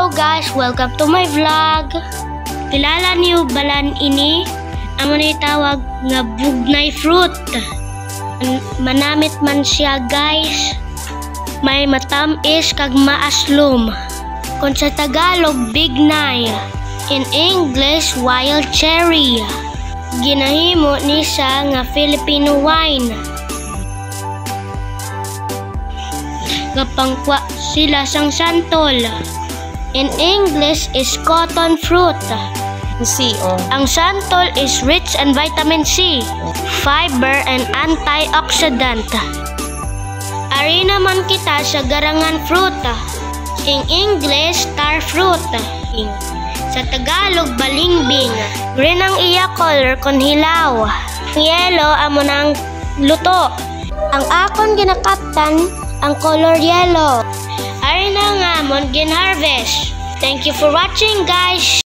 Hello guys, welcome to my vlog. Kilala niyo balan ini? Amo ni tawag nga bugnay fruit. Manamit man siya guys. May matamis kag maaslom. Kung sa Tagalog, bignay. In English, wild cherry. Ginahimo ni siya nga Filipino wine. Gapangkwa sila sang santol. In English is cotton fruit. Ang santol is rich in vitamin C, fiber, and antioxidant. Ari naman kita sa garangan fruit. In English, star fruit. Sa Tagalog, balimbing. Green ang iya color kon hilaw. Yellow amo nang luto. Ang akon ginakaptan ang color yellow. Ari na nga mon gin-harvest. Thank you for watching guys.